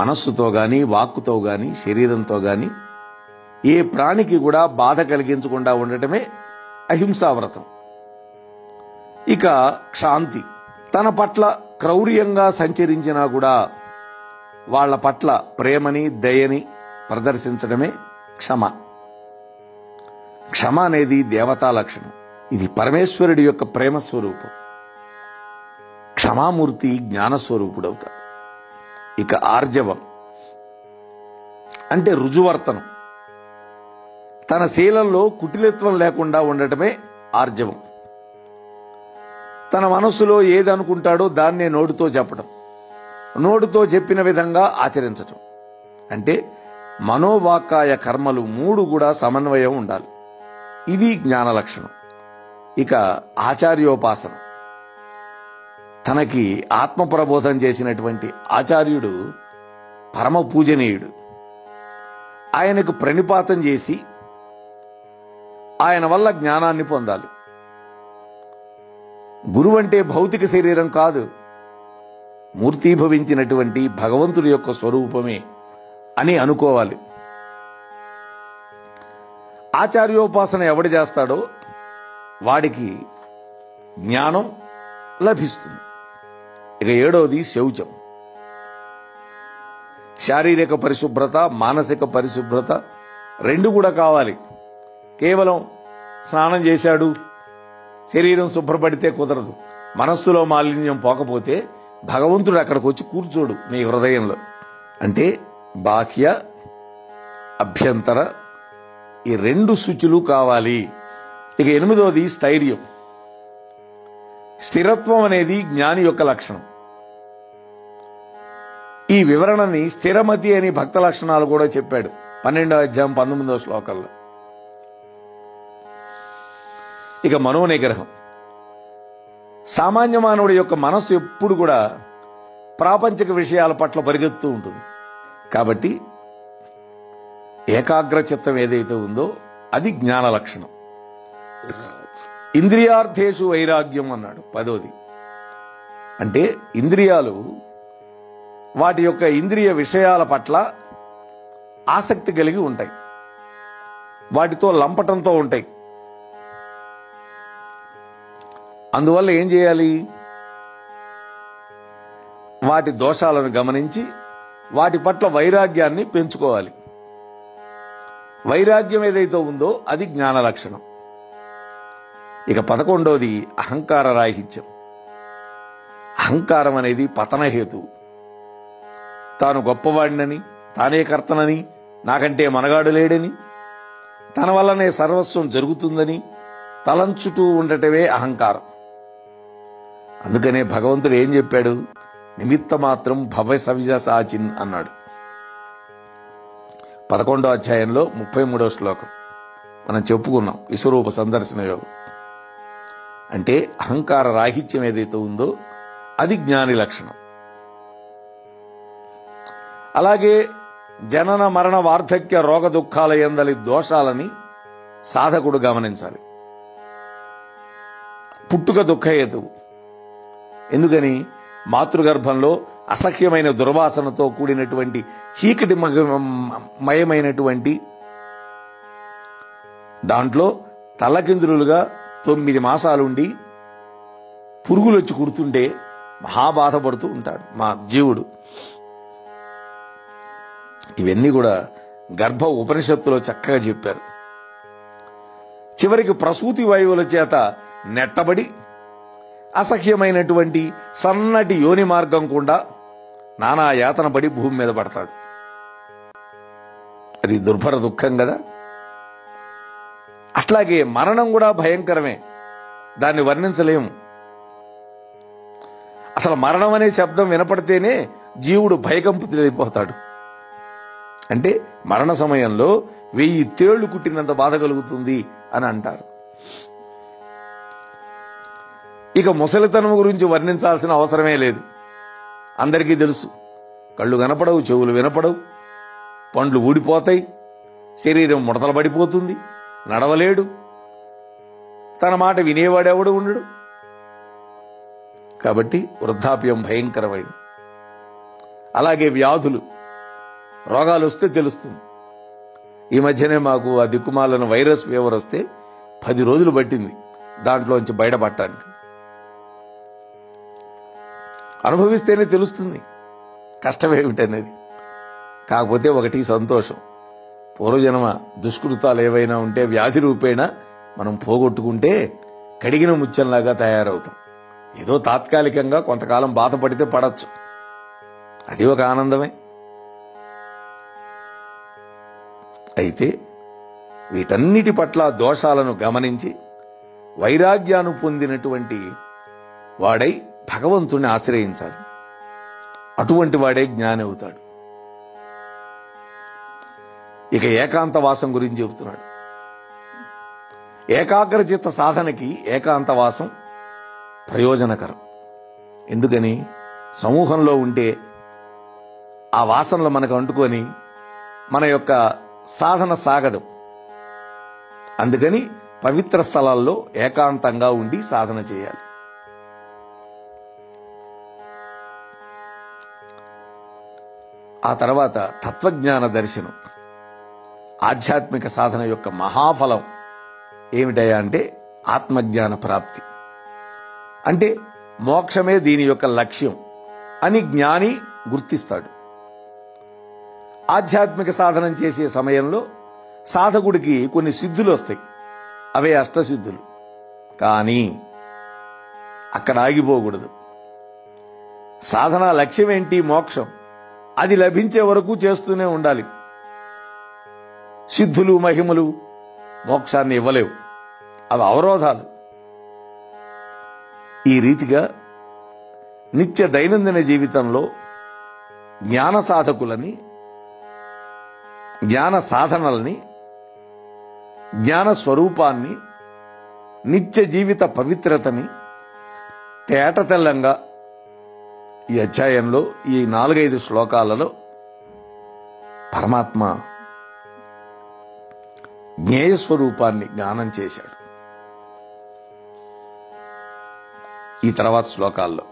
మనస్సుతో గాని, వాక్కుతో గాని, శరీరంతో గాని ఏ ప్రాణికి కూడా బాధ కలిగించకుండా ఉండటమే అహింసావ్రతం. ఇక క్షాంతి, తన పట్ల క్రౌర్యంగా సంచరించినా కూడా వాళ్ల పట్ల ప్రేమని, దయని ప్రదర్శించడమే క్షమ. క్షమ అనేది దేవతా లక్షణం. ఇది పరమేశ్వరుడి యొక్క ప్రేమ స్వరూపం. క్షమామూర్తి జ్ఞానస్వరూపుడవుతాడు. ఇక ఆర్జవం అంటే రుజువర్తనం. తన శీలంలో కుటిలత్వం లేకుండా ఉండటమే ఆర్జవం. తన మనస్సులో ఏదనుకుంటాడో దాన్నే నోటితో చెప్పడం, నోటితో చెప్పిన విధంగా ఆచరించటం. అంటే మనోవాకాయ కర్మలు 3 కూడా సమన్వయం ఉండాలి. ఇది జ్ఞాన లక్షణం. ఇక ఆచార్యోపాసన. తనకి ఆత్మ ప్రబోధం చేసినటువంటి ఆచార్యుడు పరమ పూజనీయుడు. ఆయనకు ప్రణిపాతం చేసి ఆయన వల్ల జ్ఞానాన్ని పొందాలి. గురువు అంటే భౌతిక శరీరం కాదు, మూర్తీభవించినటువంటి భగవంతుడి యొక్క స్వరూపమే అని అనుకోవాలి. ఆచార్యోపాసన ఎవడు చేస్తాడో వాడికి జ్ఞానం లభిస్తుంది. ఇక 7వది శౌచం. శారీరక పరిశుభ్రత, మానసిక పరిశుభ్రత 2 కూడా కావాలి. కేవలం స్నానం చేశాడు, శరీరం శుభ్రపడితే కుదరదు. మనస్సులో మాలిన్యం పోకపోతే భగవంతుడు అక్కడికి వచ్చి కూర్చోడు నీ హృదయంలో. అంటే బాహ్య, అభ్యంతర ఈ 2 శుచులు కావాలి. ఇక 8వది స్థైర్యం. స్థిరత్వం అనేది జ్ఞాని యొక్క లక్షణం. ఈ వివరణని స్థిరమతి అని భక్త లక్షణాలు కూడా చెప్పాడు 12వ అధ్యాయం 19వ శ్లోకంలో. ఇక మనోనిగ్రహం. సామాన్య మానవుడి యొక్క మనస్సు ఎప్పుడు కూడా ప్రాపంచిక విషయాల పట్ల పరిగెత్తూ ఉంటుంది. కాబట్టి ఏకాగ్ర చిత్తం ఏదైతే ఉందో అది జ్ఞాన లక్షణం. ఇంద్రియార్థేషు వైరాగ్యం అన్నాడు 10వది. అంటే ఇంద్రియాలు వాటి యొక్క ఇంద్రియ విషయాల పట్ల ఆసక్తి కలిగి ఉంటాయి, వాటితో లంపటంతో ఉంటాయి. అందువల్ల ఏం చేయాలి? వాటి దోషాలను గమనించి వాటి పట్ల వైరాగ్యాన్ని పెంచుకోవాలి. వైరాగ్యం ఏదైతే ఉందో అది జ్ఞాన లక్షణం. ఇక 11వది అహంకార రాహిత్యం. అహంకారం అనేది పతన హేతువు. తాను గొప్పవాడినని, తానే కర్తనని, నాకంటే మనగాడు లేడని, తన వల్లనే సర్వస్వం జరుగుతుందని తలంచుతూ ఉండటమే అహంకారం. అందుకనే భగవంతుడు ఏం చెప్పాడు? నిమిత్త మాత్రం భవ సవిజ సాచిన్ అన్నాడు 11వ అధ్యాయంలో 33వ శ్లోకం. మనం చెప్పుకున్నాం విశ్వరూప సందర్శన యోగం. అంటే అహంకార రాహిత్యం ఏదైతే ఉందో అది జ్ఞాని లక్షణం. అలాగే జనన మరణ వార్ధక్య రోగ దుఃఖాల యందలి దోషాలని సాధకుడు గమనించాలి. పుట్టుక దుఃఖహేతువు. ఎందుకని? మాతృగర్భంలో అసహ్యమైన దుర్వాసనతో కూడినటువంటి చీకటి మయమైనటువంటి దాంట్లో తల్లకిందులుగా 9 మాసాలుండి పురుగులు వచ్చి కుడుతుంటే మహాబాధపడుతూ ఉంటాడు మా జీవుడు. ఇవన్నీ కూడా గర్భ ఉపనిషత్తులో చక్కగా చెప్పారు. చివరికి ప్రసూతి వాయువుల చేత నెట్టబడి అసహ్యమైనటువంటి సన్నటి యోని మార్గం కూడా నానా యాతన పడి భూమి మీద పడతాడు. అది దుర్భర దుఃఖం కదా. అట్లాగే మరణం కూడా భయంకరమే, దాన్ని వర్ణించలేము. అసలు మరణం అనే శబ్దం వినపడితేనే జీవుడు భయకంపితుడైపోతాడు. అంటే మరణ సమయంలో 1000 తేళ్లు కుట్టినంత బాధ కలుగుతుంది అని అంటారు. ఇక ముసలితనం గురించి వర్ణించాల్సిన అవసరమే లేదు, అందరికీ తెలుసు. కళ్ళు కనపడవు, చెవులు వినపడవు, పండ్లు ఊడిపోతాయి, శరీరం ముడతలు పడిపోతుంది, నడవలేడు, తన మాట వినేవాడెవడు ఉండడు. కాబట్టి వృద్ధాప్యం భయంకరమైంది. అలాగే వ్యాధులు, రోగాలు వస్తే తెలుస్తుంది. ఈ మధ్యనే మాకు ఆ దిక్కుమాలను వైరస్ ఫీవర్ వస్తే 10 రోజులు పట్టింది దాంట్లోంచి బయటపడటానికి. అనుభవిస్తేనే తెలుస్తుంది కష్టమేమిటనేది. కాకపోతే ఒకటి సంతోషం, పూర్వజన్మ దుష్కృతాలు ఏవైనా ఉంటే వ్యాధి రూపేణ మనం పోగొట్టుకుంటే కడిగిన ముత్యంలాగా తయారవుతాం. ఏదో తాత్కాలికంగా కొంతకాలం బాధపడితే పడచ్చు, అది ఒక ఆనందమే. అయితే వీటన్నిటి పట్ల దోషాలను గమనించి వైరాగ్యాన్ని పొందినటువంటి వాడై భగవంతుణ్ణి ఆశ్రయించాలి. అటువంటి వాడే జ్ఞాని అవుతాడు. ఇక ఏకాంతవాసం గురించి చెబుతున్నాడు. ఏకాగ్రచిత్త సాధనకి ఏకాంతవాసం ప్రయోజనకరం. ఎందుకని? సమూహంలో ఉంటే ఆ వాసనలు మనకు అంటుకొని మన యొక్క సాధన సాగదు. అందుకని పవిత్ర స్థలాల్లో ఏకాంతంగా ఉండి సాధన చేయాలి. ఆ తర్వాత తత్వజ్ఞాన దర్శనం, ఆధ్యాత్మిక సాధన యొక్క మహాఫలం ఏమిటయా అంటే ఆత్మజ్ఞాన ప్రాప్తి. అంటే మోక్షమే దీని యొక్క లక్ష్యం అని జ్ఞాని గుర్తిస్తాడు. ఆధ్యాత్మిక సాధనం చేసే సమయంలో సాధకుడికి కొన్ని సిద్ధులు వస్తాయి, అవే అష్టసిద్ధులు. కానీ అక్కడ ఆగిపోకూడదు. సాధన లక్ష్యం ఏంటి? మోక్షం. అది లభించే వరకు చేస్తూనే ఉండాలి. సిద్ధులు మహిమలు మోక్షాన్ని ఇవ్వలేవు, అవి అవరోధాలు. ఈ రీతిగా నిత్య దైనందిన జీవితంలో జ్ఞాన సాధకులని, జ్ఞాన సాధనల్ని, జ్ఞాన స్వరూపాన్ని, నిత్య జీవిత పవిత్రతని తేటతెల్లంగా ఈ అధ్యాయంలో ఈ 4-5 శ్లోకాలలో పరమాత్మ జ్ఞేయ స్వరూపాన్ని జ్ఞానం చేశాడు. ఈ తర్వాత శ్లోకాల్లో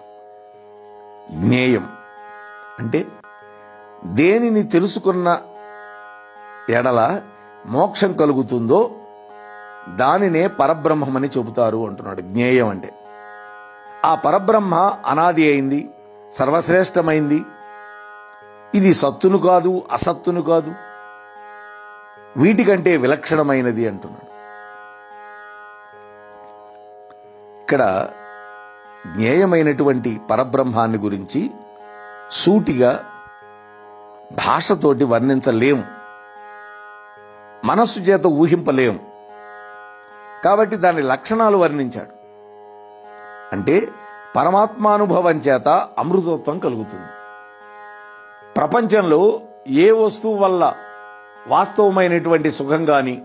జ్ఞేయం అంటే దేనిని తెలుసుకున్న ఎడల మోక్షం కలుగుతుందో దానినే పరబ్రహ్మమని చెబుతారు అంటున్నాడు. జ్ఞేయం అంటే ఆ పరబ్రహ్మ అనాది అయింది, సర్వశ్రేష్టమైంది. ఇది సత్తును కాదు, అసత్తును కాదు, వీటికంటే విలక్షణమైనది అంటున్నాడు. ఇక్కడ జ్ఞేయమైనటువంటి పరబ్రహ్మాన్ని గురించి సూటిగా భాషతోటి వర్ణించలేము, మనస్సు చేత ఊహింపలేము. కాబట్టి దాని లక్షణాలు వర్ణించాడు. అంటే పరమాత్మానుభవం చేత అమృతత్వం కలుగుతుంది. ప్రపంచంలో ఏ వస్తువు వల్ల వాస్తవమైనటువంటి సుఖం గాని,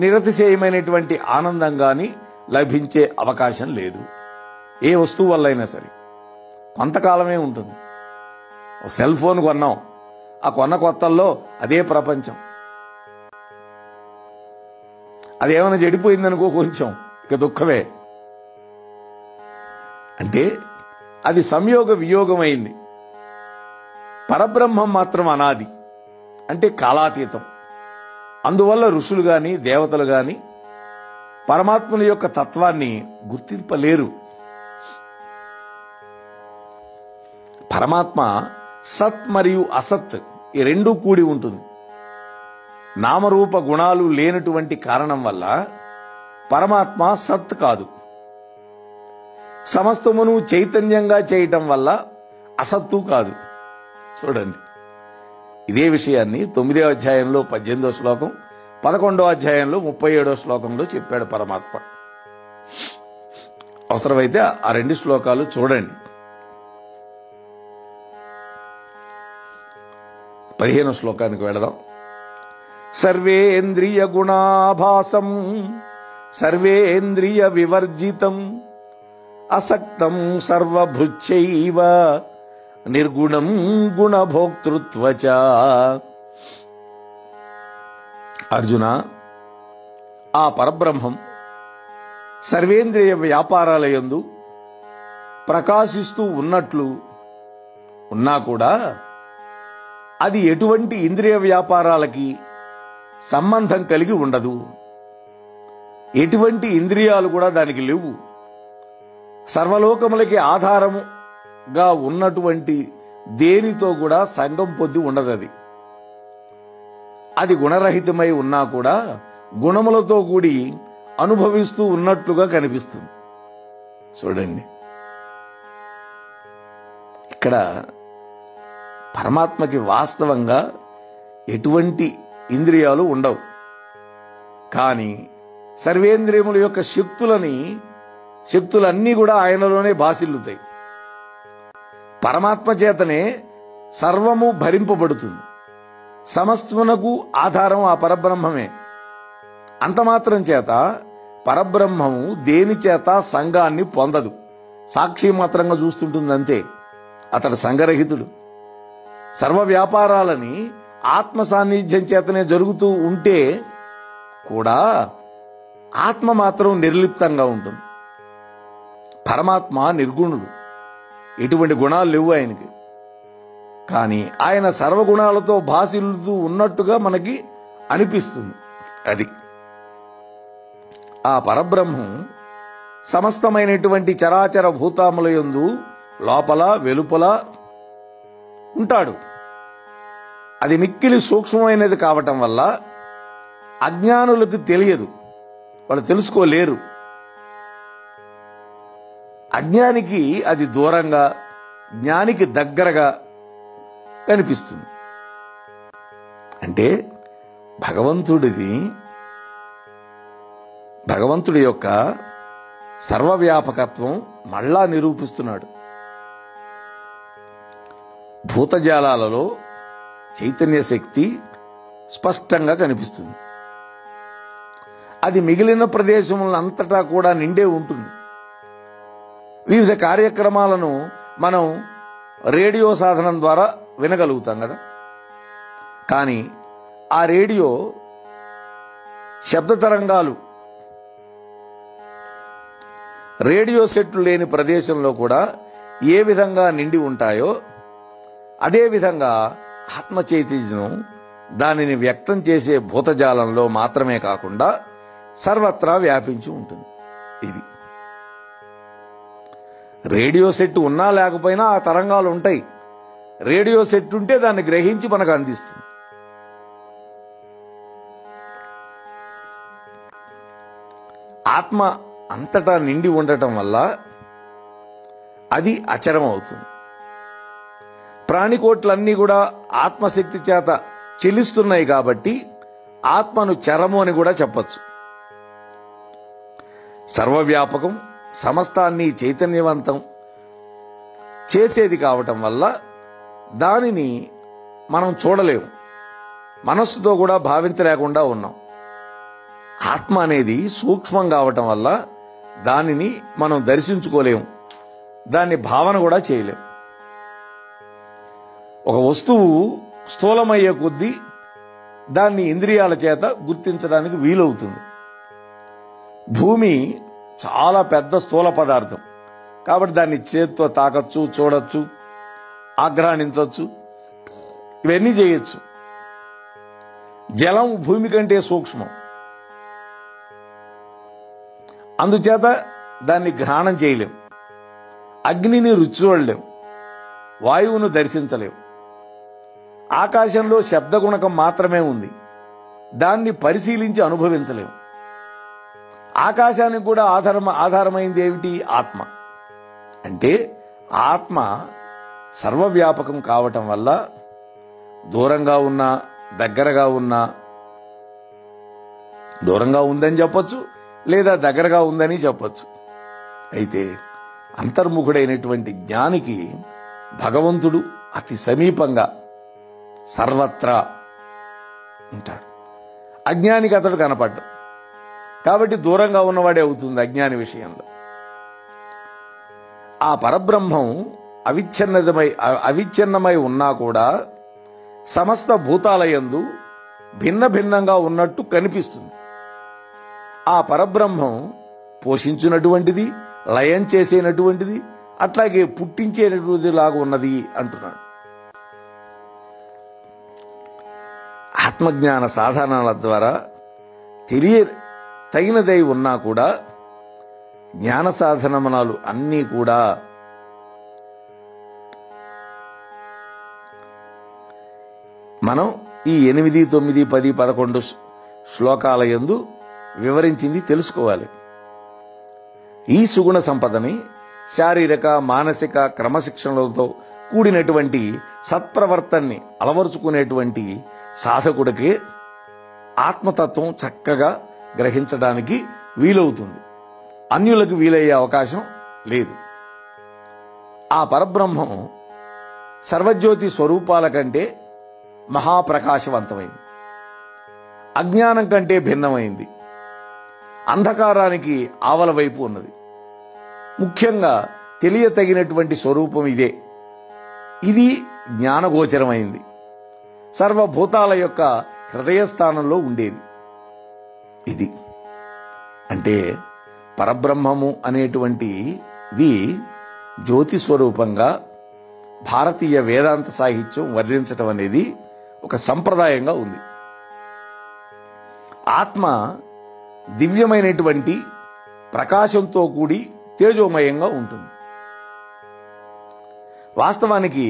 నిరతిశయమైనటువంటి ఆనందం గాని లభించే అవకాశం లేదు. ఏ వస్తువు వల్ల అయినా సరే కొంతకాలమే ఉంటుంది. ఒక సెల్ ఫోన్ కొన్నాం, ఆ కొన్న కొత్తల్లో అదే ప్రపంచం. అదేమైనా చెడిపోయిందనుకో కొంచెం, ఇక దుఃఖమే. అంటే అది సంయోగ వియోగమైంది. పరబ్రహ్మం మాత్రం అనాది, అంటే కాలాతీతం. అందువల్ల ఋషులు గాని, దేవతలు గాని పరమాత్మల యొక్క తత్వాన్ని గుర్తింపలేరు. పరమాత్మ సత్ మరియు అసత్ ఈ రెండూ కూడి ఉంటుంది. నామరూప గుణాలు లేనటువంటి కారణం వల్ల పరమాత్మ సత్ కాదు. సమస్తమును చైతన్యంగా చేయటం వల్ల అసత్తు కాదు. చూడండి, ఇదే విషయాన్ని 9వ అధ్యాయంలో 18వ శ్లోకం, 11వ అధ్యాయంలో 37వ శ్లోకంలో చెప్పాడు పరమాత్మ. అవసరమైతే ఆ 2 శ్లోకాలు చూడండి. 15వ శ్లోకానికి వెళదాం. సర్వేంద్రియ గుణాభాసం సర్వేంద్రియ వివర్జితం అసక్తం సర్వభృచ్చైవ నిర్గుణం గుణభోక్తృత్వచ. అర్జున, ఆ పరబ్రహ్మం సర్వేంద్రియ వ్యాపారాలయందు ప్రకాశిస్తూ ఉన్నట్లు ఉన్నా కూడా అది ఎటువంటి ఇంద్రియ వ్యాపారాలకి సంబంధం కలిగి ఉండదు. ఎటువంటి ఇంద్రియాలు కూడా దానికి లేవు. సర్వలోకములకి ఆధారముగా ఉన్నటువంటి దేనితో కూడా సంగం పొంది ఉండదు. అది గుణరహితమై ఉన్నా కూడా గుణములతో కూడి అనుభవిస్తూ ఉన్నట్లుగా కనిపిస్తుంది. చూడండి, ఇక్కడ పరమాత్మకి వాస్తవంగా ఎటువంటి ఇంద్రియాలు ఉండవు. కానీ సర్వేంద్రియముల యొక్క శక్తులన్నీ కూడా ఆయనలోనే భాసిల్లుతాయి. పరమాత్మ చేతనే సర్వము భరింపబడుతుంది. సమస్తమునకు ఆధారం ఆ పరబ్రహ్మమే. అంతమాత్రం చేత పరబ్రహ్మము దేని చేత సంఘాన్ని పొందదు. సాక్షి మాత్రంగా చూస్తుంటుంది అంతే. అతడు సంఘరహితుడు. సర్వ వ్యాపారాలని ఆత్మ సాన్నిధ్యం చేతనే జరుగుతూ ఉంటే కూడా ఆత్మ మాత్రం నిర్లిప్తంగా ఉంటుంది. పరమాత్మ నిర్గుణుడు, ఎటువంటి గుణాలు లేవు ఆయనకి. కానీ ఆయన సర్వగుణాలతో భాసిల్లుతూ ఉన్నట్టుగా మనకి అనిపిస్తుంది. అది ఆ పరబ్రహ్మం సమస్తమైనటువంటి చరాచర భూతాముల యందు లోపల వెలుపల ఉంటాడు. అది మిక్కిలి సూక్ష్మమైనది కావటం వల్ల అజ్ఞానులకు తెలియదు, వాళ్ళు తెలుసుకోలేరు. అజ్ఞానికి అది దూరంగా, జ్ఞానికి దగ్గరగా కనిపిస్తుంది. అంటే భగవంతుడి యొక్క సర్వవ్యాపకత్వం మళ్ళా నిరూపిస్తున్నాడు. భూతజాలాలలో చైతన్య శక్తి స్పష్టంగా కనిపిస్తుంది. అది మిగిలిన ప్రదేశములంతటా కూడా నిండే ఉంటుంది. వివిధ కార్యక్రమాలను మనం రేడియో సాధనం ద్వారా వినగలుగుతాం కదా. కానీ ఆ రేడియో శబ్ద తరంగాలు రేడియో సెట్లు లేని ప్రదేశంలో కూడా ఏ విధంగా నిండి ఉంటాయో అదే విధంగా ఆత్మ చైతన్యం దానిని వ్యక్తం చేసే భూతజాలంలో మాత్రమే కాకుండా సర్వత్రా వ్యాపించి ఉంటుంది. ఇది రేడియో సెట్ ఉన్నా లేకపోయినా ఆ తరంగాలు ఉంటాయి. రేడియో సెట్ ఉంటే దాన్ని గ్రహించి మనకు అందిస్తుంది. ఆత్మ అంతటా నిండి ఉండటం వల్ల అది అచరం అవుతుంది. ప్రాణికోట్లన్నీ కూడా ఆత్మశక్తి చేత చెలిస్తున్నాయి కాబట్టి ఆత్మను చరము అని కూడా చెప్పచ్చు. సర్వవ్యాపకం, సమస్తాన్ని చైతన్యవంతం చేసేది కావటం వల్ల దానిని మనం చూడలేము, మనస్సుతో కూడా భావించలేకుండా ఉన్నాం. ఆత్మ అనేది సూక్ష్మం కావటం వల్ల దానిని మనం దర్శించుకోలేము, దాన్ని భావన కూడా చేయలేము. ఒక వస్తువు స్థూలమయ్యే కొద్దీ దాన్ని ఇంద్రియాల చేత గుర్తించడానికి వీలవుతుంది. భూమి చాలా పెద్ద స్థూల పదార్థం కాబట్టి దాన్ని చేత్తో తాకచ్చు, చూడొచ్చు, ఆగ్రహించవచ్చు, ఇవన్నీ చేయొచ్చు. జలం భూమి కంటే సూక్ష్మం, అందుచేత దాన్ని గ్రహణం చేయలేం. అగ్నిని రుచి చూడలేం, వాయువును దర్శించలేం. ఆకాశంలో శబ్దగుణకం మాత్రమే ఉంది, దాన్ని పరిశీలించి అనుభవించలేం. ఆకాశానికి కూడా ఆధారమైంది ఏమిటి? ఆత్మ. అంటే ఆత్మ సర్వవ్యాపకం కావటం వల్ల దూరంగా ఉన్నా దగ్గరగా ఉన్నా, దూరంగా ఉందని చెప్పొచ్చు లేదా దగ్గరగా ఉందని చెప్పొచ్చు. అయితే అంతర్ముఖుడైనటువంటి జ్ఞానికి భగవంతుడు అతి సమీపంగా సర్వత్రా ఉంటాడు. అజ్ఞానికి అతడు కనపడ్డు కాబట్టి దూరంగా ఉన్నవాడే అవుతుంది అజ్ఞాని విషయంలో. ఆ పరబ్రహ్మం అవిచ్ఛిన్నమై ఉన్నా కూడా సమస్త భూతాలయందు భిన్న భిన్నంగా ఉన్నట్టు కనిపిస్తుంది. ఆ పరబ్రహ్మం పోషించినటువంటిది, లయం చేసేనటువంటిది, అట్లాగే పుట్టించేటటువంటిది లాగా ఉన్నది అంటున్నాడు. ఆత్మజ్ఞాన సాధనాల ద్వారా తగినదై ఉన్నా కూడా జ్ఞాన సాధనములు అన్నీ కూడా మనం ఈ 8, 9, 10, 11 శ్లోకాల యందు వివరించింది తెలుసుకోవాలి. ఈ సుగుణ సంపదని శారీరక మానసిక క్రమశిక్షణలతో కూడినటువంటి సత్ప్రవర్తనని అలవరుచుకునేటువంటి సాధకుడికి ఆత్మతత్వం చక్కగా గ్రహించడానికి వీలవుతుంది. అన్యులకు వీలయ్యే అవకాశం లేదు. ఆ పరబ్రహ్మం సర్వజ్యోతి స్వరూపాల కంటే మహాప్రకాశవంతమైంది, అజ్ఞానం కంటే భిన్నమైంది, అంధకారానికి ఆవల వైపు ఉన్నది. ముఖ్యంగా తెలియతగినటువంటి స్వరూపం ఇదే. ఇది జ్ఞానగోచరమైంది. సర్వభూతాల యొక్క హృదయస్థానంలో ఉండేది ఇది. అంటే పరబ్రహ్మము అనేటువంటిది జ్యోతి స్వరూపంగా భారతీయ వేదాంత సాహిత్యం వర్ణించటం అనేది ఒక సంప్రదాయంగా ఉంది. ఆత్మ దివ్యమైనటువంటి ప్రకాశంతో కూడి తేజోమయంగా ఉంటుంది. వాస్తవానికి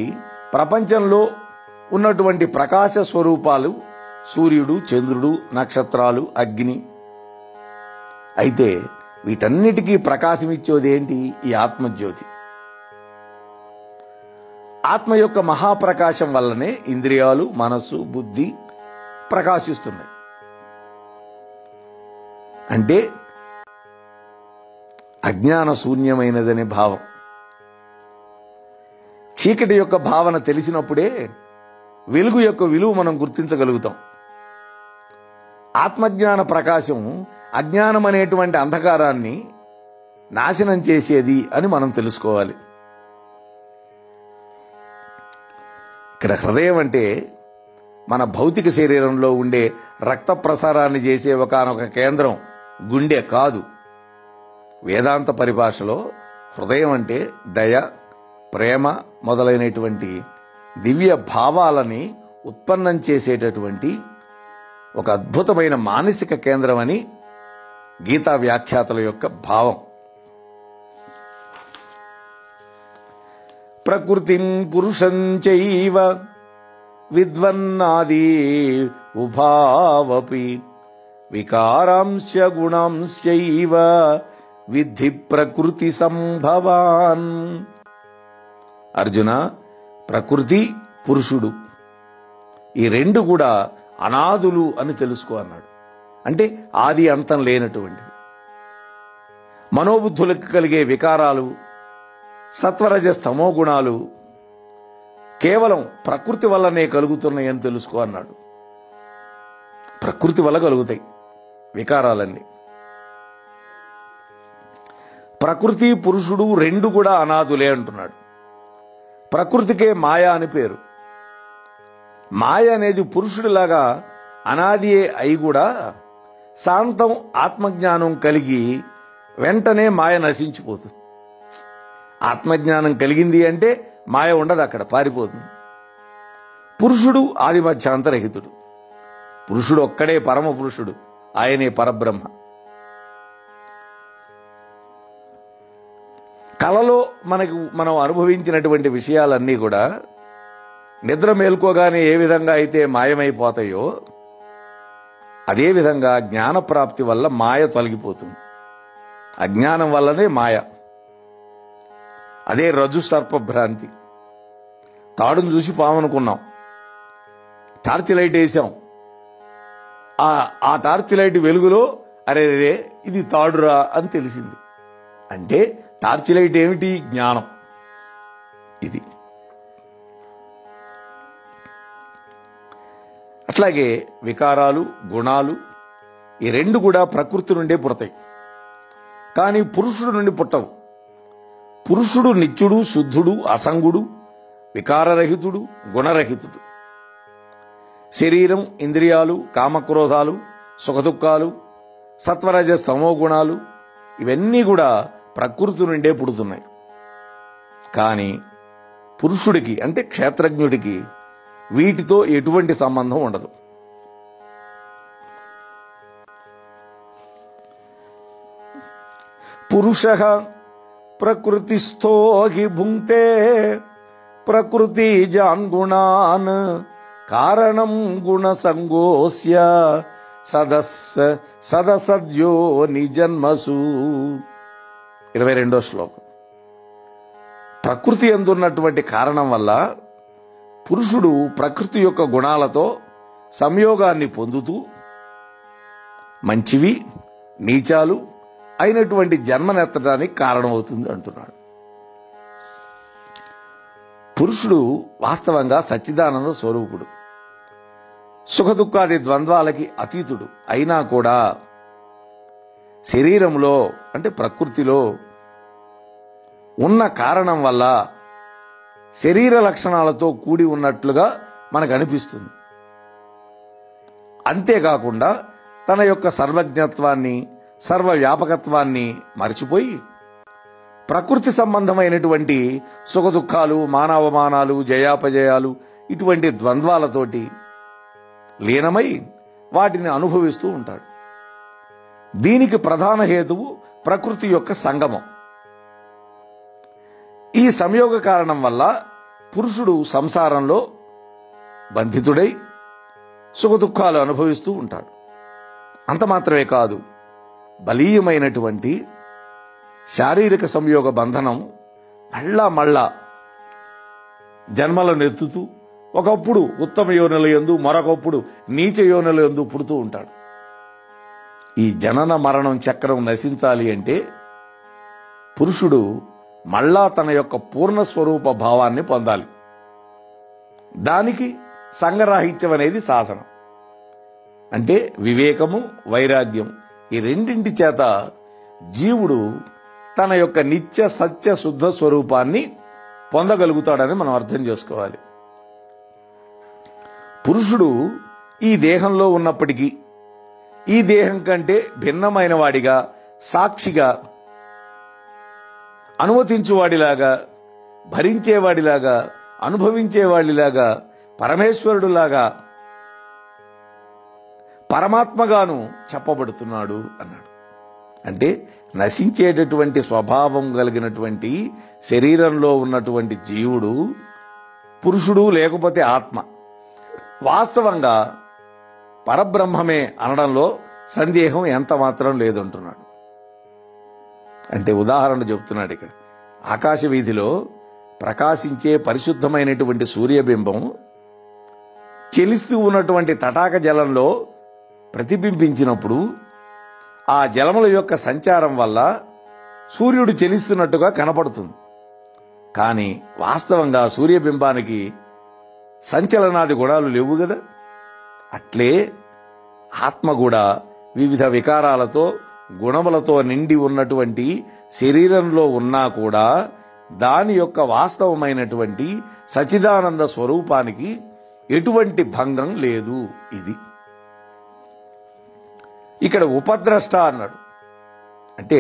ప్రపంచంలో ఉన్నటువంటి ప్రకాశ స్వరూపాలు సూర్యుడు, చంద్రుడు, నక్షత్రాలు, అగ్ని. అయితే వీటన్నిటికీ ప్రకాశమిచ్చేదేంటి? ఈ ఆత్మజ్యోతి. ఆత్మ యొక్క మహాప్రకాశం వల్లనే ఇంద్రియాలు, మనస్సు, బుద్ధి ప్రకాశిస్తున్నాయి. అంటే అజ్ఞాన శూన్యమైనదనే భావం. చీకటి యొక్క భావన తెలిసినప్పుడే వెలుగు యొక్క విలువ మనం గుర్తించగలుగుతాం. ఆత్మజ్ఞాన ప్రకాశం అజ్ఞానం అనేటువంటి అంధకారాన్ని నాశనం చేసేది అని మనం తెలుసుకోవాలి. ఇక్కడ హృదయం అంటే మన భౌతిక శరీరంలో ఉండే రక్త ప్రసారాన్ని చేసే ఒకానొక కేంద్రం గుండె కాదు. వేదాంత పరిభాషలో హృదయం అంటే దయ, ప్రేమ మొదలైనటువంటి దివ్య భావాలని ఉత్పన్నం చేసేటటువంటి ఒక అద్భుతమైన మానసిక కేంద్రం అని గీతా వ్యాఖ్యాతల యొక్క భావం. ప్రకృతిం పురుషం చైవ విద్వన్నాది ఉభావపి వికారాంశ గుణాంశ్చైవ విద్ధి ప్రకృతి సంభవాన్. అర్జున, ప్రకృతి, పురుషుడు ఈ రెండు కూడా అనాదులు అని తెలుసుకో అన్నాడు. అంటే ఆది అంతం లేనటువంటివి. మనోబుద్ధులకు కలిగే వికారాలు, సత్వరజ స్తమో గుణాలు కేవలం ప్రకృతి వల్లనే కలుగుతున్నాయని తెలుసుకో అన్నాడు. ప్రకృతి వల్ల కలుగుతాయి వికారాలన్నీ. ప్రకృతి, పురుషుడు రెండు కూడా అనాదులే అంటున్నాడు. ప్రకృతికే మాయ అని పేరు. మాయ అనేది పురుషుడిలాగా అనాదియే అయి కూడా శాంతం ఆత్మజ్ఞానం కలిగి వెంటనే మాయ నశించిపోతుంది. ఆత్మజ్ఞానం కలిగింది అంటే మాయ ఉండదు, అక్కడ పారిపోతుంది. పురుషుడు ఆది మధ్యాంతరహితుడు. పురుషుడు ఒక్కడే పరమ పురుషుడు, ఆయనే పరబ్రహ్మ. కలలో మనం అనుభవించినటువంటి విషయాలన్నీ కూడా నిద్ర మేల్కోగానే ఏ విధంగా అయితే మాయమైపోతాయో అదేవిధంగా జ్ఞానప్రాప్తి వల్ల మాయ తొలగిపోతుంది. అజ్ఞానం వల్లనే మాయ. అదే రజ్జు సర్ప భ్రాంతి. తాడును చూసి పామనుకున్నాం, టార్చ్ లైట్ వేసాం. ఆ టార్చ్ లైట్ వెలుగులో అరే రే ఇది తాడురా అని తెలిసింది. అంటే టార్చ్ లైట్ ఏమిటి? జ్ఞానం. ఇది అట్లాగే వికారాలు, గుణాలు ఈ రెండు కూడా ప్రకృతి నుండే పుడతాయి, కానీ పురుషుడు నుండి పుట్టవు. పురుషుడు నిత్యుడు, శుద్ధుడు, అసంగుడు, వికారరహితుడు, గుణరహితుడు. శరీరం, ఇంద్రియాలు, కామక్రోధాలు, సుఖదుఖాలు, సత్వరజ స్తమో గుణాలు ఇవన్నీ కూడా ప్రకృతి నుండే పుడుతున్నాయి. కానీ పురుషుడికి అంటే క్షేత్రజ్ఞుడికి వీటితో ఎటువంటి సంబంధం ఉండదు. పురుషః ప్రకృతిస్థో హి భుంక్తే ప్రకృతిజాన్ గుణాన్ కారణం గుణసంగోస్య సదసద్యో నిజన్మసు. 22వ శ్లోకం. ప్రకృతి అందున్నటువంటి కారణం వల్ల పురుషుడు ప్రకృతి యొక్క గుణాలతో సంయోగాన్ని పొందుతూ మంచివి నీచాలు అయినటువంటి జన్మనెత్తడానికి కారణమవుతుంది అంటున్నాడు. పురుషుడు వాస్తవంగా సచ్చిదానంద స్వరూపుడు, సుఖదుఖాది ద్వంద్వాలకి అతీతుడు. అయినా కూడా శరీరంలో అంటే ప్రకృతిలో ఉన్న కారణం వల్ల శరీర లక్షణాలతో కూడి ఉన్నట్లుగా మనకు అనిపిస్తుంది. అంతేకాకుండా తన యొక్క సర్వజ్ఞత్వాన్ని సర్వవ్యాపకత్వాన్ని మరచిపోయి ప్రకృతి సంబంధమైనటువంటి సుఖదుఖాలు మానవమానాలు జయాపజయాలు ఇటువంటి ద్వంద్వాలతోటి లీనమై వాటిని అనుభవిస్తూ ఉంటాడు. దీనికి ప్రధాన హేతువు ప్రకృతి యొక్క సంగమం. ఈ సంయోగ కారణం వల్ల పురుషుడు సంసారంలో బంధితుడై సుఖదుఖాలు అనుభవిస్తూ ఉంటాడు. అంత మాత్రమే కాదు, బలీయమైనటువంటి శారీరక సంయోగ బంధనం మళ్ళా జన్మలను ఎత్తుతూ ఒకప్పుడు ఉత్తమ యోనుల యందు మరొకప్పుడు నీచ యోనుల యందు పుడుతూ ఉంటాడు. ఈ జనన మరణం చక్రం నశించాలి అంటే పురుషుడు మళ్ళా తన యొక్క పూర్ణ స్వరూప భావాన్ని పొందాలి. దానికి సంగరాహిత్యం అనేది సాధనం. అంటే వివేకము వైరాగ్యం ఈ రెండింటి చేత జీవుడు తన యొక్క నిత్య సత్య శుద్ధ స్వరూపాన్ని పొందగలుగుతాడని మనం అర్థం చేసుకోవాలి. పురుషుడు ఈ దేహంలో ఉన్నప్పటికీ ఈ దేహం కంటే భిన్నమైన వాడిగా సాక్షిగా అనుమతించువాడిలాగా భరించేవాడిలాగా అనుభవించేవాడిలాగా పరమేశ్వరుడులాగా పరమాత్మగాను చెప్పబడుతున్నాడు అన్నాడు. అంటే నశించేటటువంటి స్వభావం కలిగినటువంటి శరీరంలో ఉన్నటువంటి జీవుడు పురుషుడు లేకపోతే ఆత్మ వాస్తవంగా పరబ్రహ్మమే అనడంలో సందేహం ఎంత మాత్రం లేదంటున్నాడు. అంటే ఉదాహరణ చెప్తున్నాడు ఇక్కడ. ఆకాశ వీధిలో ప్రకాశించే పరిశుద్ధమైనటువంటి సూర్యబింబం చెలిస్తూ ఉన్నటువంటి తటాక జలంలో ప్రతిబింబించినప్పుడు ఆ జలముల యొక్క సంచారం వల్ల సూర్యుడు చెలిస్తున్నట్టుగా కనపడుతుంది. కానీ వాస్తవంగా సూర్యబింబానికి సంచలనాది గుణాలు లేవు కదా. అట్లే ఆత్మ కూడా వివిధ వికారాలతో గుణములతో నిండి ఉన్నటువంటి శరీరంలో ఉన్నా కూడా దాని యొక్క వాస్తవమైనటువంటి సచిదానంద స్వరూపానికి ఎటువంటి భంగం లేదు. ఇది ఇక్కడ ఉపద్రష్ట అన్నాడు. అంటే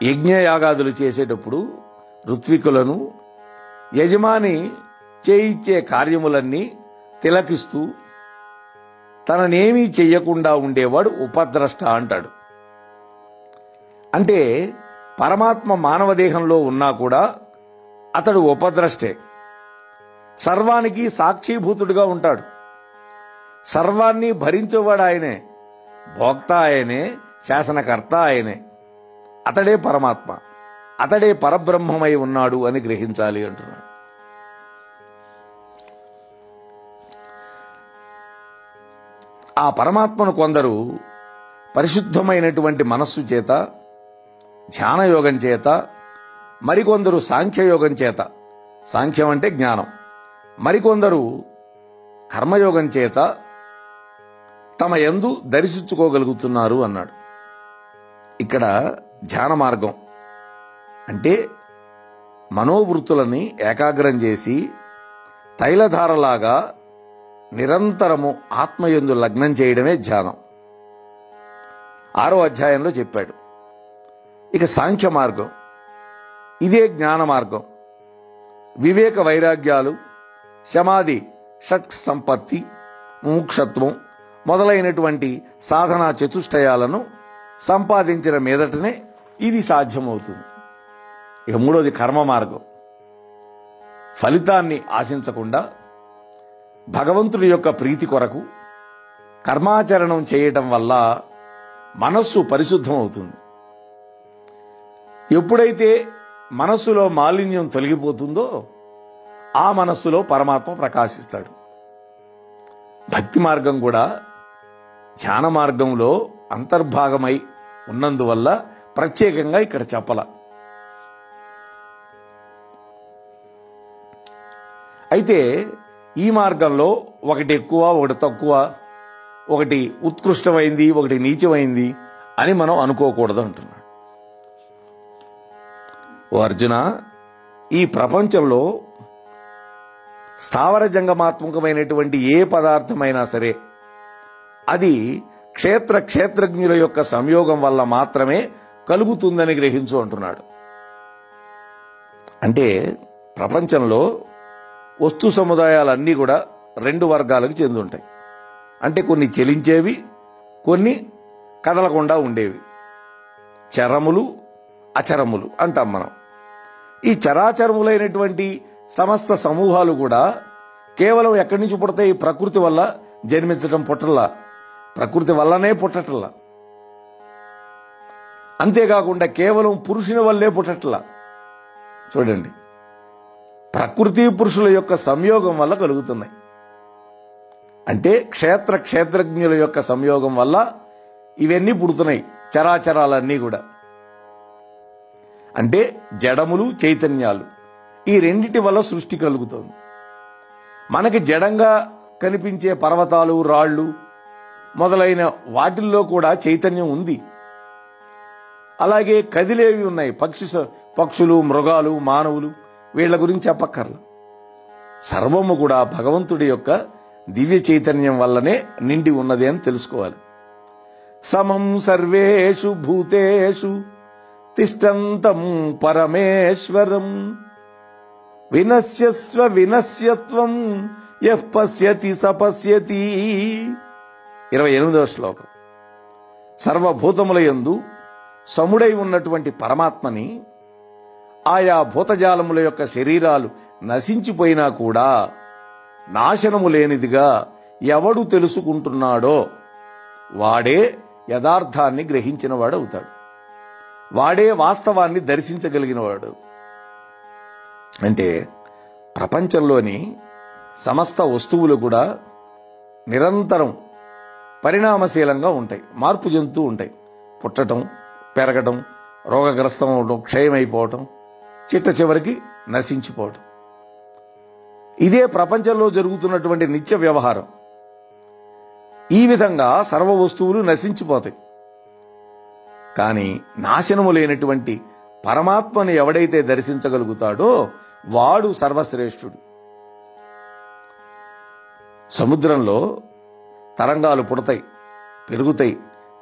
యజ్ఞయాగాదులు చేసేటప్పుడు ఋత్వికులను యజమాని చేయించే కార్యములన్నీ తిలకిస్తూ తననేమీ చెయ్యకుండా ఉండేవాడు ఉపద్రష్ట అంటాడు. అంటే పరమాత్మ మానవ దేహంలో ఉన్నా కూడా అతడు ఉపద్రష్టే. సర్వానికి సాక్షిభూతుడుగా ఉంటాడు. సర్వాన్ని భరించేవాడు ఆయనే, భోక్త ఆయనే, శాసనకర్త ఆయనే. అతడే పరమాత్మ, అతడే పరబ్రహ్మమై ఉన్నాడు అని గ్రహించాలి అంటున్నాడు. ఆ పరమాత్మను కొందరు పరిశుద్ధమైనటువంటి మనస్సు చేత ధ్యానయోగం చేత, మరికొందరు సాంఖ్యయోగం చేత, సాంఖ్యం అంటే జ్ఞానం, మరికొందరు కర్మయోగం చేత తమ యందు దర్శించుకోగలుగుతున్నారు అన్నాడు. ఇక్కడ ధ్యాన మార్గం అంటే మనోవృత్తులని ఏకాగ్రం చేసి తైలధారలాగా నిరంతరము ఆత్మయందు లగ్నం చేయడమే ధ్యానం. 6వ అధ్యాయంలో చెప్పాడు. ఇక సాంఖ్య మార్గం ఇదే జ్ఞాన మార్గం. వివేక వైరాగ్యాలు, శమాధి, షట్ సంపత్తి, ముముక్షత్వం మొదలైనటువంటి సాధనా చతుష్టయాలను సంపాదించిన మీదటనే ఇది సాధ్యమవుతుంది. ఇక మూడోది కర్మ మార్గం. ఫలితాన్ని ఆశించకుండా భగవంతుడి యొక్క ప్రీతి కొరకు కర్మాచరణం చేయటం వల్ల మనస్సు పరిశుద్ధం అవుతుంది. ఎప్పుడైతే మనస్సులో మాలిన్యం తొలగిపోతుందో ఆ మనస్సులో పరమాత్మ ప్రకాశిస్తాడు. భక్తి మార్గం కూడా ధ్యాన మార్గంలో అంతర్భాగమై ఉన్నందువల్ల ప్రత్యేకంగా ఇక్కడ చెప్పల. అయితే ఈ మార్గంలో ఒకటి ఎక్కువ, ఒకటి తక్కువ, ఒకటి ఉత్కృష్టమైంది, ఒకటి నీచమైంది అని మనం అనుకోకూడదు అంటున్నాడు. ఓ అర్జున, ఈ ప్రపంచంలో స్థావర జంగమాత్మకమైనటువంటి ఏ పదార్థమైనా సరే అది క్షేత్రజ్ఞుల యొక్క సంయోగం వల్ల మాత్రమే కలుగుతుందని గ్రహించు అంటున్నాడు. అంటే ప్రపంచంలో వస్తు సముదాయాలన్నీ కూడా రెండు వర్గాలకు చెంది ఉంటాయి. అంటే కొన్ని చెలించేవి, కొన్ని కదలకుండా ఉండేవి. చరములు, అచరములు అంటాం మనం. ఈ చరాచరములైనటువంటి సమస్త సమూహాలు కూడా కేవలం ఎక్కడి నుంచి పుడతాయి? ప్రకృతి వల్ల జన్మించడం, పుట్టల్లా ప్రకృతి వల్లనే పుట్టట్లా. అంతేకాకుండా కేవలం పురుషుని వల్లే పుట్టట్లా. చూడండి, ప్రకృతి పురుషుల యొక్క సంయోగం వల్ల కలుగుతున్నాయి. అంటే క్షేత్రజ్ఞుల యొక్క సంయోగం వల్ల ఇవన్నీ పుడుతున్నాయి, చరాచరాలన్నీ కూడా. అంటే జడములు, చైతన్యాలు, ఈ రెండిటి వల్ల సృష్టి కలుగుతుంది. మనకి జడంగా కనిపించే పర్వతాలు, రాళ్లు మొదలైన వాటిల్లో కూడా చైతన్యం ఉంది. అలాగే కదిలేవి ఉన్నాయి, పక్షులు, మృగాలు, మానవులు, వీళ్ల గురించి చెప్పక్కర్లా. సర్వము కూడా భగవంతుడి యొక్క దివ్య చైతన్యం వల్లనే నిండి ఉన్నది అని తెలుసుకోవాలి. సమం సర్వేషు భూతేషు తిష్టంతం పరమేశ్వరం వినశ్యస్వ వినశ్యత్వం యః పశ్యతి సపశ్యతి. 28వ శ్లోకం. సర్వభూతముల యందు సముడై ఉన్నటువంటి పరమాత్మని ఆయా భూతజాలముల యొక్క శరీరాలు నశించిపోయినా కూడా నాశనము లేనిదిగా ఎవడు తెలుసుకుంటున్నాడో వాడే యథార్థాన్ని గ్రహించిన వాడవుతాడు. వాడే వాస్తవాన్ని దర్శించగలిగినవాడు. అంటే ప్రపంచంలోని సమస్త వస్తువులు కూడా నిరంతరం పరిణామశీలంగా ఉంటాయి, మార్పు చెందుతూ ఉంటాయి. పుట్టడం, పెరగడం, రోగగ్రస్తం అవడం, క్షయమైపోవటం, చిట్ట చివరికి నశించిపోవటం. ఇదే ప్రపంచంలో జరుగుతున్నటువంటి నిత్య వ్యవహారం. ఈ విధంగా సర్వ వస్తువులు నశించిపోతాయి. కానీ నాశనము లేనటువంటి పరమాత్మని ఎవడైతే దర్శించగలుగుతాడో వాడు సర్వశ్రేష్ఠుడు. సముద్రంలో తరంగాలు పుడతాయి, పెరుగుతాయి,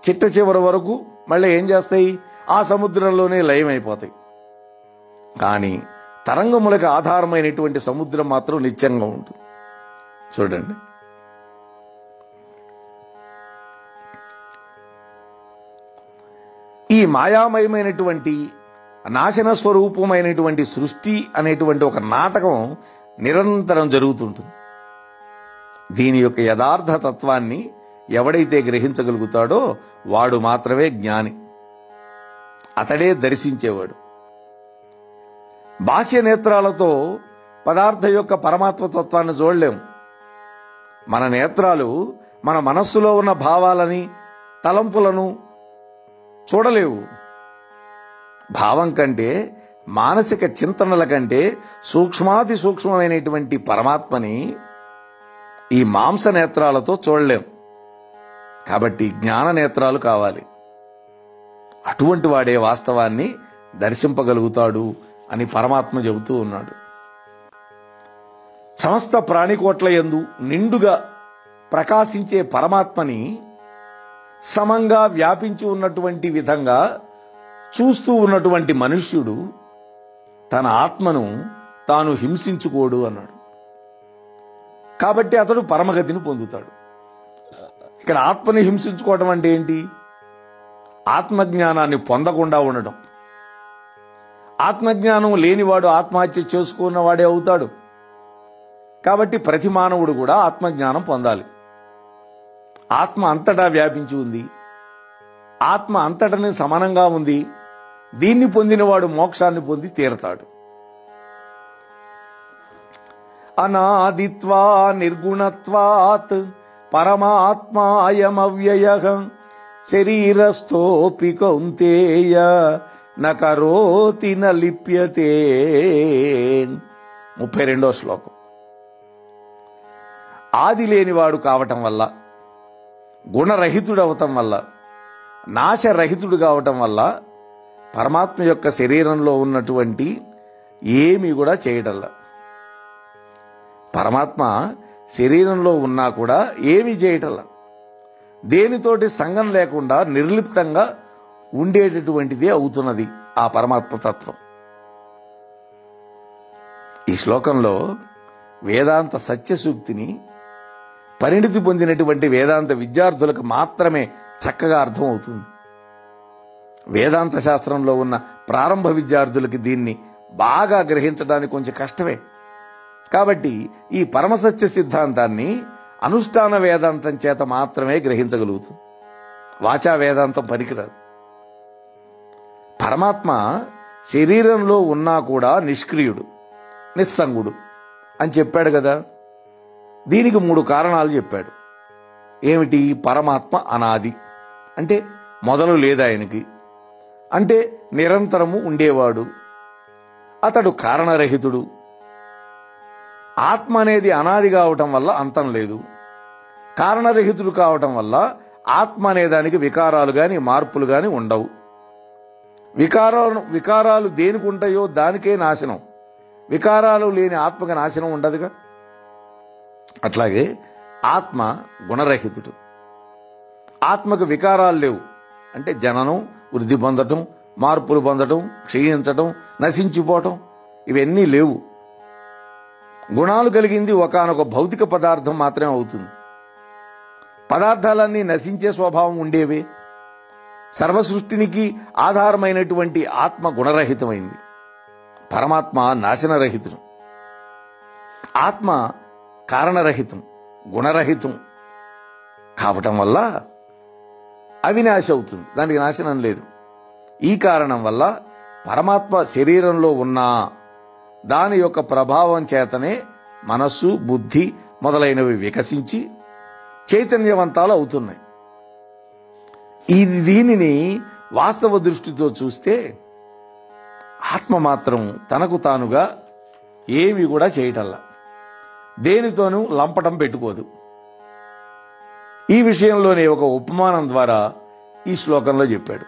చిట్ట చివరి వరకు మళ్ళీ ఏం చేస్తాయి? ఆ సముద్రంలోనే లయమైపోతాయి. కానీ తరంగములకు ఆధారమైనటువంటి సముద్రం మాత్రం నిత్యంగా ఉంటుంది. చూడండి, ఈ మాయామయమైనటువంటి నాశన స్వరూపమైనటువంటి సృష్టి అనేటువంటి ఒక నాటకం నిరంతరం జరుగుతుంటుంది. దీని యొక్క యథార్థ తత్వాన్ని ఎవడైతే గ్రహించగలుగుతాడో వాడు మాత్రమే జ్ఞాని, అతడే దర్శించేవాడు. బాహ్య నేత్రాలతో పదార్థ యొక్క పరమాత్మ తత్వాన్ని చూడలేము. మన నేత్రాలు మన మనస్సులో ఉన్న భావాలని, తలంపులను చూడలేవు. భావం కంటే, మానసిక చింతనల కంటే సూక్ష్మాతి సూక్ష్మమైనటువంటి పరమాత్మని ఈ మాంస నేత్రాలతో చూడలేం. కాబట్టి జ్ఞాన నేత్రాలు కావాలి. అటువంటి వాడే వాస్తవాన్ని దర్శింపగలుగుతాడు అని పరమాత్మ చెబుతూ ఉన్నాడు. సమస్త ప్రాణికోట్ల యందు నిండుగా ప్రకాశించే పరమాత్మని సమంగా వ్యాపించి ఉన్నటువంటి విధంగా చూస్తూ ఉన్నటువంటి మనుష్యుడు తన ఆత్మను తాను హింసించుకోడు అన్నాడు. కాబట్టి అతడు పరమగతిని పొందుతాడు. ఇక్కడ ఆత్మని హింసించుకోవడం అంటే ఏంటి? ఆత్మజ్ఞానాన్ని పొందకుండా ఉండడం. ఆత్మజ్ఞానం లేనివాడు ఆత్మహత్య చేసుకున్నవాడే అవుతాడు. కాబట్టి ప్రతి మానవుడు కూడా ఆత్మజ్ఞానం పొందాలి. ఆత్మ అంతటా వ్యాపించి ఉంది. ఆత్మ అంతటనే సమానంగా ఉంది. దీన్ని పొందినవాడు మోక్షాన్ని పొంది తీరతాడు. అనాదిత్వా నిర్గుణత్వాత్ పరమాత్మాయమవ్యయః శరీరస్థోపి కౌంతేయ న కరోతి న లిప్యతే. 32వ శ్లోకం. ఆది లేనివాడు కావటం వల్ల, గుణరహితుడవటం వల్ల, నాశరహితుడు కావటం వల్ల పరమాత్మ యొక్క శరీరంలో ఉన్నటువంటి ఏమీ కూడా చేయటల్లా. పరమాత్మ శరీరంలో ఉన్నా కూడా ఏమీ చేయటల్లా. దేనితోటి సంగం లేకుండా నిర్లిప్తంగా ఉండేటటువంటిదే అవుతున్నది ఆ పరమాత్మ తత్వం. ఈ శ్లోకంలో వేదాంత సత్యసూక్తిని పరిణితి పొందినటువంటి వేదాంత విద్యార్థులకు మాత్రమే చక్కగా అర్థం అవుతుంది. వేదాంత శాస్త్రంలో ఉన్న ప్రారంభ విద్యార్థులకి దీన్ని బాగా గ్రహించడానికి కొంచెం కష్టమే. కాబట్టి ఈ పరమసత్య సిద్ధాంతాన్ని అనుష్ఠాన వేదాంతం చేత మాత్రమే గ్రహించగలుగుతుంది. వాచా వేదాంతం పనికిరాదు. పరమాత్మ శరీరంలో ఉన్నా కూడా నిష్క్రియుడు, నిస్సంగుడు అని చెప్పాడు కదా. దీనికి 3 కారణాలు చెప్పాడు. ఏమిటి? పరమాత్మ అనాది అంటే మొదలు లేదు ఆయనకి, అంటే నిరంతరము ఉండేవాడు. అతడు కారణరహితుడు. ఆత్మ అనేది అనాది కావటం వల్ల అంతం లేదు. కారణరహితుడు కావటం వల్ల ఆత్మ అనేదానికి వికారాలు గాని మార్పులు గాని ఉండవు. వికారాలు దేనికి ఉంటాయో దానికే నాశనం. వికారాలు లేని ఆత్మకి నాశనం ఉండదుగా. అట్లాగే ఆత్మ గుణరహితుడు. ఆత్మకు వికారాలు లేవు. అంటే జననం, వృద్ధి పొందటం, మార్పులు పొందటం, క్షీణించటం, నశించిపోవటం ఇవన్నీ లేవు. గుణాలు కలిగింది ఒకానొక భౌతిక పదార్థం మాత్రమే అవుతుంది. పదార్థాలన్నీ నశించే స్వభావం ఉండేవే. సర్వసృష్టినికి ఆధారమైనటువంటి ఆత్మ గుణరహితమైంది. పరమాత్మ నాశనరహితుడు. ఆత్మ కారణరహితం, గుణరహితం కావటం వల్ల అవినాశి అవుతుంది. దానికి నాశనం లేదు. ఈ కారణం వల్ల పరమాత్మ శరీరంలో ఉన్న దాని యొక్క ప్రభావం చేతనే మనస్సు, బుద్ధి మొదలైనవి వికసించి చైతన్యవంతాలు అవుతున్నాయి. దీనిని వాస్తవ దృష్టితో చూస్తే ఆత్మ మాత్రం తనకు తానుగా ఏమి కూడా చేయటల్లా, దేనితోనూ లంపటం పెట్టుకోదు. ఈ విషయంలోనే ఒక ఉపమానం ద్వారా ఈ శ్లోకంలో చెప్పాడు.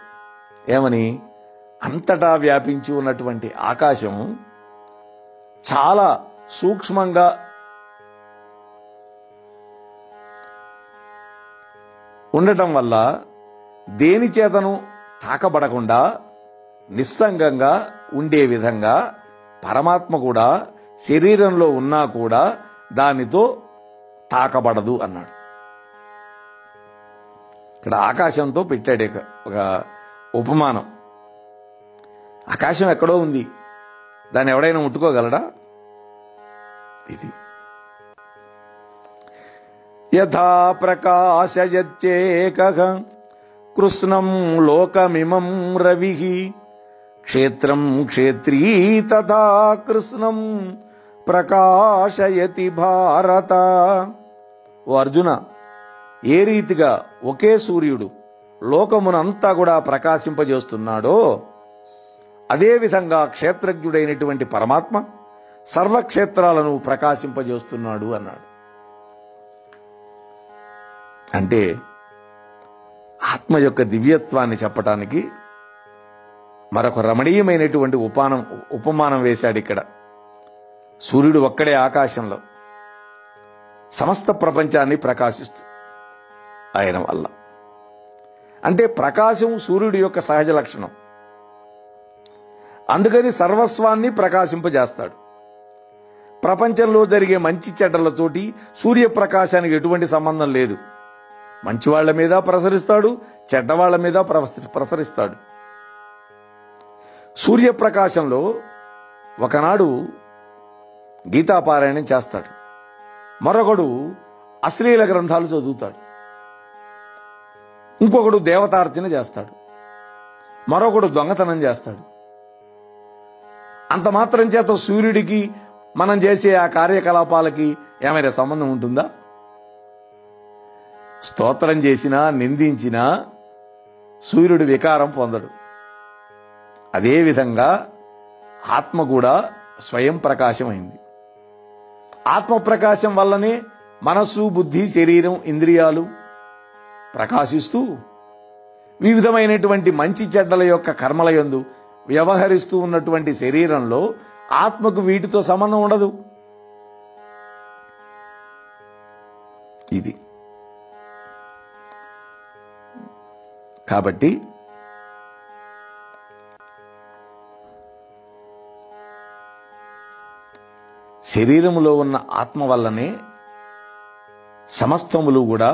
ఏమని? అంతటా వ్యాపించి ఉన్నటువంటి ఆకాశం చాలా సూక్ష్మంగా ఉండటం వల్ల దేని చేతను తాకబడకుండా నిస్సంగంగా ఉండే విధంగా పరమాత్మ కూడా శరీరంలో ఉన్నా కూడా దానితో తాకబడదు అన్నాడు. ఇక్కడ ఆకాశంతో పెట్టాడు ఒక ఉపమానం. ఆకాశం ఎక్కడో ఉంది, దాన్ని ఎవడైనా ముట్టుకోగలడా? ఇది యథా ప్రకాశయచ్చేకః కృష్ణం లోకమిమం రవిః క్షేత్రం క్షేత్రీ తథా కృష్ణం ప్రకాశయతి భారత. ఓ అర్జున, ఏ రీతిగా ఒకే సూర్యుడు లోకమునంతా కూడా ప్రకాశింపజేస్తున్నాడో అదేవిధంగా క్షేత్రజ్ఞుడైనటువంటి పరమాత్మ సర్వక్షేత్రాలను ప్రకాశింపజేస్తున్నాడు అన్నాడు. అంటే ఆత్మ యొక్క దివ్యత్వాన్ని చెప్పటానికి మరొక రమణీయమైనటువంటి ఉపమానం వేశాడు ఇక్కడ. సూర్యుడు ఒక్కడే ఆకాశంలో సమస్త ప్రపంచాన్ని ప్రకాశిస్తూ ఆయన వల్ల. అంటే ప్రకాశం సూర్యుడి యొక్క సహజ లక్షణం. అందుకని సర్వస్వాన్ని ప్రకాశింపజేస్తాడు. ప్రపంచంలో జరిగే మంచి చెడ్డలతోటి సూర్యప్రకాశానికి ఎటువంటి సంబంధం లేదు. మంచివాళ్ల మీద ప్రసరిస్తాడు, చెడ్డవాళ్ల మీద ప్రసరిస్తాడు. సూర్యప్రకాశంలో ఒకనాడు గీతాపారాయణం చేస్తాడు, మరొకడు అశ్లీల గ్రంథాలు చదువుతాడు, ఇంకొకడు దేవతార్చన చేస్తాడు, మరొకడు దొంగతనం చేస్తాడు. అంత మాత్రం చేత సూర్యుడికి మనం చేసే ఆ కార్యకలాపాలకి ఏమైనా సంబంధం ఉంటుందా? స్తోత్రం చేసినా నిందించినా సూర్యుడు వికారం పొందడు. అదేవిధంగా ఆత్మ కూడా స్వయం ప్రకాశమైంది. ఆత్మ ప్రకాశం వల్లనే మనస్సు, బుద్ధి, శరీరం, ఇంద్రియాలు ప్రకాశిస్తూ వివిధమైనటువంటి మంచి చెడ్డల యొక్క కర్మల యందు వ్యవహరిస్తూ ఉన్నటువంటి శరీరంలో ఆత్మకు వీటితో సంబంధం ఉండదు. ఇది కాబట్టి శరీరములో ఉన్న ఆత్మ వల్లనే సమస్తములు కూడా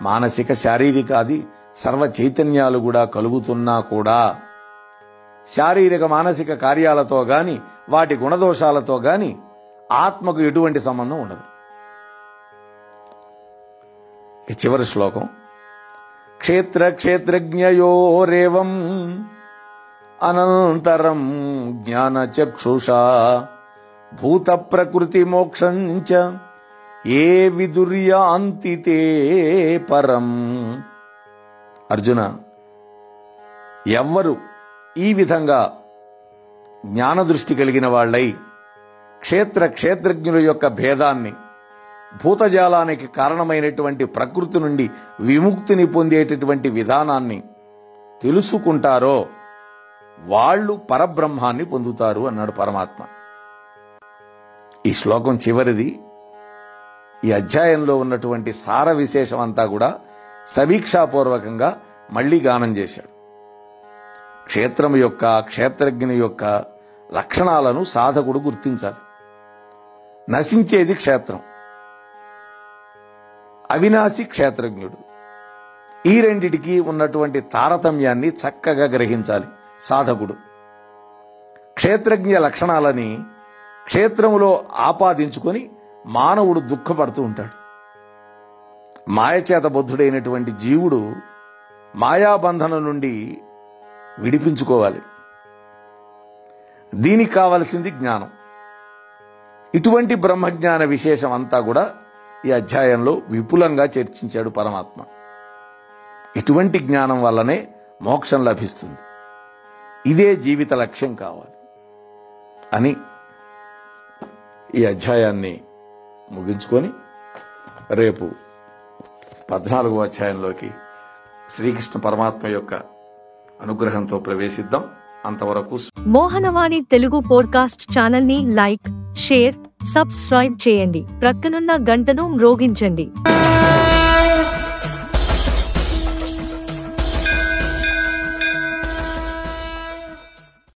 మానసిక, శారీరకాది సర్వ చైతన్యాలు కూడా కలుగుతున్నా కూడా శారీరక, మానసిక కార్యాలతో గాని వాటి గుణదోషాలతో గాని ఆత్మకు ఎటువంటి సంబంధం ఉండదు. చివరి శ్లోకం, క్షేత్ర క్షేత్రజ్ఞయోరేవం అనంతరం జ్ఞానచక్షుషా భూత ప్రకృతి మోక్షంచ ఏ విదుర్యాంతి తే పరం. అర్జున, ఎవ్వరు ఈ విధంగా జ్ఞానదృష్టి కలిగిన వాళ్ళై క్షేత్రజ్ఞుల యొక్క భేదాన్ని, భూతజాలానికి కారణమైనటువంటి ప్రకృతి నుండి విముక్తిని పొందేటటువంటి విధానాన్ని తెలుసుకుంటారో వాళ్ళు పరబ్రహ్మాన్ని పొందుతారు అన్నాడు పరమాత్మ. ఈ శ్లోకం చివరిది. ఈ అధ్యాయంలో ఉన్నటువంటి సార విశేషం అంతా కూడా సమీక్షాపూర్వకంగా మళ్లీ గానం చేశాడు. క్షేత్రం యొక్క, క్షేత్రజ్ఞుని యొక్క లక్షణాలను సాధకుడు గుర్తించాలి. నశించేది క్షేత్రం, అవినాశి క్షేత్రజ్ఞుడు. ఈ రెండిటికి ఉన్నటువంటి తారతమ్యాన్ని చక్కగా గ్రహించాలి సాధకుడు. క్షేత్రజ్ఞ లక్షణాలని క్షేత్రములో ఆపాదించుకొని మానవుడు దుఃఖపడుతూ ఉంటాడు. మాయచేత బద్ధుడైనటువంటి జీవుడు మాయాబంధనం నుండి విడిపించుకోవాలి. దీనికి కావలసింది జ్ఞానం. ఇటువంటి బ్రహ్మజ్ఞాన విశేషం అంతా కూడా ఈ అధ్యాయంలో విపులంగా చర్చించాడు పరమాత్మ. ఇటువంటి జ్ఞానం వల్లనే మోక్షం లభిస్తుంది. ఇదే జీవిత లక్ష్యం కావాలి అని ఈ అధ్యాయాన్ని ముగించుకొని రేపు 14వ అధ్యాయంలోకి శ్రీకృష్ణ పరమాత్మ యొక్క అనుగ్రహంతో ప్రవేశిద్దాం. అంతవరకు మోహనవాణి తెలుగు పోడ్కాస్ట్ ఛానల్ ని లైక్, షేర్, సబ్స్క్రైబ్ చేయండి. ప్రక్కనున్న గంటను మ్రోగించండి.